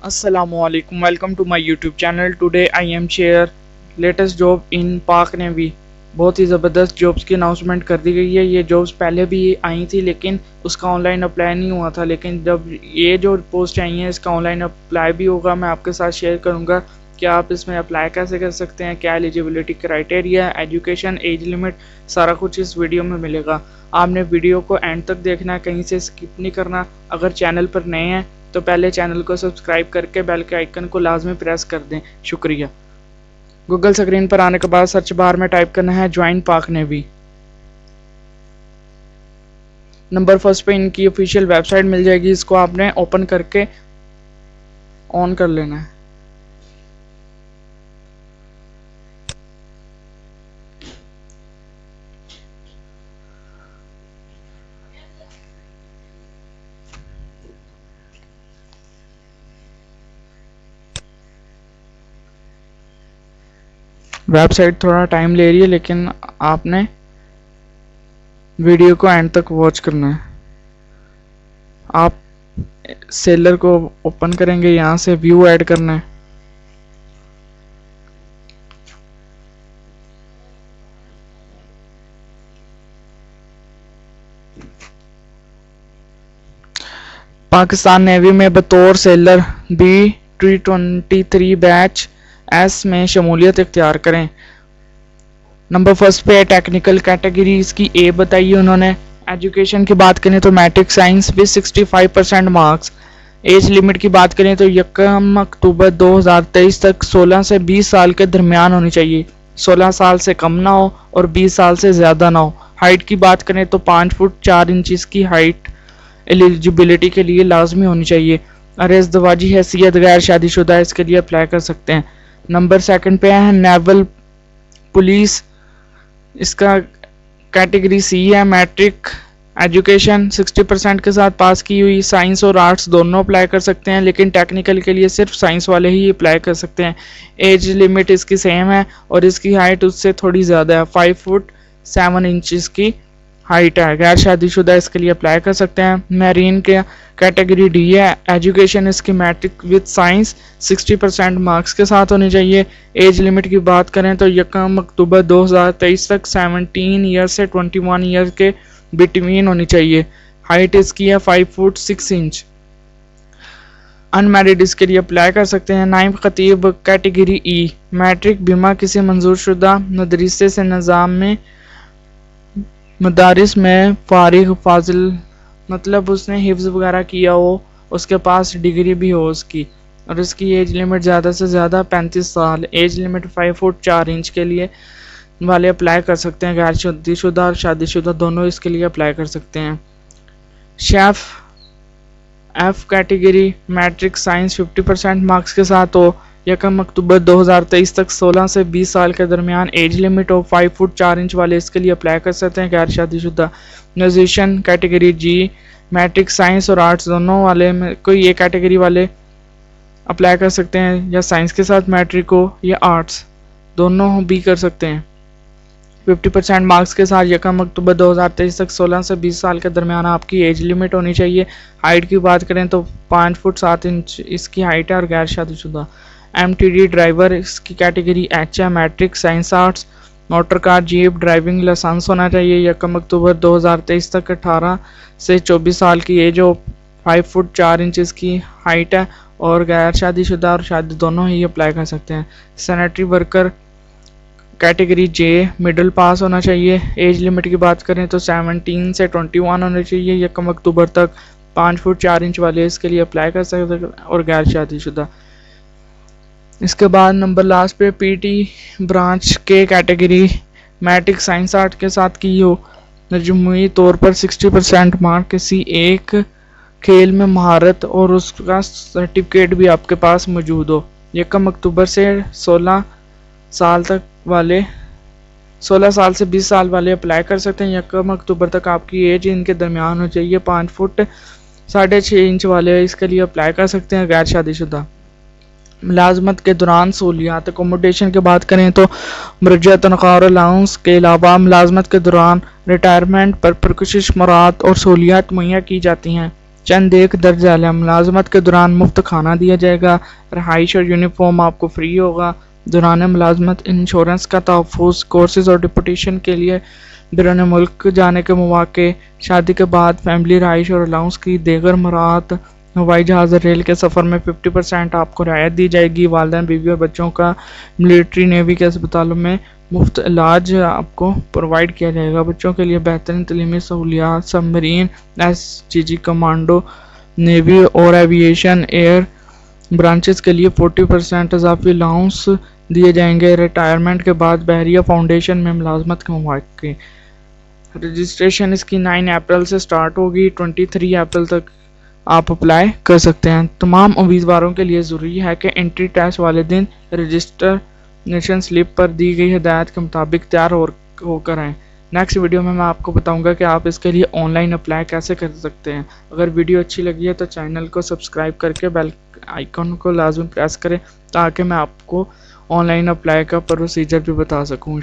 Assalamu alaikum. Welcome to my YouTube channel. Today I am share latest job in पाक navy. बहुत ही ज़बरदस्त jobs की announcement कर दी गई है। ये जॉब्स पहले भी आई थी लेकिन उसका ऑनलाइन अप्लाई नहीं हुआ था, लेकिन जब ये जो पोस्ट आई है इसका ऑनलाइन अप्लाई भी होगा। मैं आपके साथ शेयर करूंगा कि आप इसमें अप्लाई कैसे कर सकते हैं, क्या eligibility criteria, education, age limit, सारा कुछ इस वीडियो में मिलेगा। आपने वीडियो को एंड तक देखना है, कहीं से स्किप नहीं करना। अगर चैनल पर नए हैं तो पहले चैनल को सब्सक्राइब करके बेल के आइकन को लाजमी प्रेस कर दें। शुक्रिया। गूगल स्क्रीन पर आने के बाद सर्च बार में टाइप करना है ज्वाइन पाक नेवी। नंबर फर्स्ट पे इनकी ऑफिशियल वेबसाइट मिल जाएगी, इसको आपने ओपन करके ऑन कर लेना है। वेबसाइट थोड़ा टाइम ले रही है लेकिन आपने वीडियो को एंड तक वॉच करना है। आप सेलर को ओपन करेंगे, यहाँ से व्यू ऐड करना है। पाकिस्तान नेवी में बतौर सेलर B-23 बैच एस में शमूलियत इख्तियार करें। नंबर फर्स्ट पे टेक्निकल कैटेगरी इसकी ए बताइए उन्होंने। एजुकेशन की बात करें तो matric science with 65% marks. Age limit की बात करें तो 1 अक्टूबर 2023 तक 16 से 20 साल के दरमियान होनी चाहिए। 16 साल से कम ना हो और 20 साल से ज़्यादा ना हो। हाइट की बात करें तो 5 फुट 4 इंचज़ की हाइट एलिजिबिलिटी के लिए लाजमी होनी चाहिए। अरेज दवाजी हैसियत गैर शादीशुदा इसके लिए अप्लाई कर सकते हैं। नंबर सेकंड पे है नेवल पुलिस, इसका कैटेगरी सी है। मैट्रिक एजुकेशन 60% के साथ पास की हुई। साइंस और आर्ट्स दोनों अप्लाई कर सकते हैं, लेकिन टेक्निकल के लिए सिर्फ साइंस वाले ही अप्लाई कर सकते हैं। एज लिमिट इसकी सेम है और इसकी हाइट उससे थोड़ी ज़्यादा है, 5 फुट 7 इंचज़ की हाइट है। गैर शादीशुदा इसके लिए अप्लाई कर सकते हैं। मैरीन के कैटेगरी डी है। एजुकेशन इसकी मैट्रिक विद साइंस 60% मार्क्स के साथ होनी चाहिए। एज लिमिट की बात करें तो 1 अक्टूबर 2023 तक 17 ईयर से 21 ईयर के बिटवीन होनी चाहिए। हाइट इसकी है 5 फुट 6 इंच। अनमैरिड इसके लिए अप्लाई कर सकते हैं। नाइम खतीब कैटेगरी ई, मैट्रिक बिमा किसी मंजूर शुदा मदरसे से निज़ाम में मदारिस में फारिग फाजिल, मतलब उसने हिफ्ज़ वगैरह किया हो, उसके पास डिग्री भी हो उसकी, और इसकी एज लिमिट ज़्यादा से ज़्यादा 35 साल। एज लिमिट 5 फुट 4 इंच के लिए वाले अप्लाई कर सकते हैं। गैर शादीशुदा और शादीशुदा दोनों इसके लिए अप्लाई कर सकते हैं। Chef F category, matric science 50% marks के साथ हो। 1 अक्टूबर 2023 तक 16 से 20 साल के दरमियान एज लिमिट हो। 5 फुट 4 इंच वाले इसके लिए अप्लाई कर सकते हैं। गैर शादीशुदा। म्यूजिशियन कैटेगरी जी, मैट्रिक साइंस और आर्ट्स दोनों वाले में कोई एक कैटेगरी वाले अप्लाई कर सकते हैं, या साइंस के साथ मैट्रिक हो या आर्ट्स दोनों भी कर सकते हैं। 50% मार्क्स के साथ 1 अक्टूबर 2023 तक 16 से 20 साल के दरमियान आपकी एज लिमिट होनी चाहिए। हाइट की बात करें तो 5 फुट 7 इंच इसकी हाइट है और गैर शादीशुदा। MTD ड्राइवर इसकी कैटेगरी एच है। Matric science arts. Motor car jeep driving licence होना चाहिए। 1 अक्टूबर 2023 तक 18 से 24 साल की एज हो। 5 फुट 4 इंच की हाइट है और गैर शादीशुदा और शादी दोनों ही अप्लाई कर सकते हैं। सैनिटरी वर्कर कैटेगरी जे, मिडिल पास होना चाहिए। एज लिमिट की बात करें तो 17 से 21 होना चाहिए। 1 अक्टूबर तक 5 फुट 4 इंच वाले इसके लिए अप्लाई कर सकते हैं और गैर शादीशुदा। इसके बाद नंबर लास्ट पे पीटी ब्रांच के कैटेगरी मैट्रिक साइंस आर्ट के साथ की हो। मजमूई तौर पर 60% मार्क किसी एक खेल में महारत और उसका सर्टिफिकेट भी आपके पास मौजूद हो। 1 अक्टूबर से 16 साल से 20 साल वाले अप्लाई कर सकते हैं। 1 अक्टूबर तक आपकी एज इनके दरमियान हो चाहिए। 5 फुट 6.5 इंच वाले इसके लिए अप्लाई कर सकते हैं। गैर शादीशुदा। मुलाजमत के दौरान सहूलियात अकोमोडेशन की बात करें तो मुरज्जा तनख्वाह और अलाउंस के अलावा मुलाजमत के दौरान रिटायरमेंट पर पुरकशिश मराहत और सहूलियात मुहैया की जाती हैं। چند ایک درج اعلیٰ ملازمت کے دوران مفت کھانا دیا جائے گا، رہائش اور یونیفارم آپ کو فری ہوگا۔ دوران ملازمت انشورنس کا تحفظ، کورسز اور ڈپوٹیشن کے لیے بیرون ملک جانے کے مواقع، شادی کے بعد فیملی رہائش اور الاؤنس کی دیگر مراعات، ہوائی جہاز اور ریل کے سفر میں 50% آپ کو رعایت دی جائے گی۔ والدین، بیوی اور بچوں کا ملٹری نیوی کے اسپتالوں میں مفت علاج آپ کو پرووائڈ کیا جائے گا۔ بچوں کے لیے بہترین تعلیمی سہولیات، سب مرین، SGG کمانڈو، نیوی اور ایوییشن ایئر برانچز کے لیے 40% اضافی الاؤنس دیے جائیں گے۔ ریٹائرمنٹ کے بعد بحریہ فاؤنڈیشن میں ملازمت کے مواقع، رجسٹریشن اس کی 9 اپریل سے سٹارٹ ہوگی، 23 اپریل تک آپ اپلائی کر سکتے ہیں۔ تمام امیدواروں کے لیے ضروری ہے کہ انٹری ٹیسٹ والے دن رجسٹریشن سلپ پر دی گئی ہدایات کے مطابق تیار ہو کر آئیں۔ نیکسٹ ویڈیو میں آپ کو بتاؤں گا کہ آپ اس کے لیے آن لائن اپلائی کیسے کر سکتے ہیں۔ اگر ویڈیو اچھی لگی ہے تو چینل کو سبسکرائب کر کے بیل آئیکن کو لازم پریس کریں تاکہ میں آپ کو آن لائن اپلائی کا پروسیجر بھی بتا سکوں۔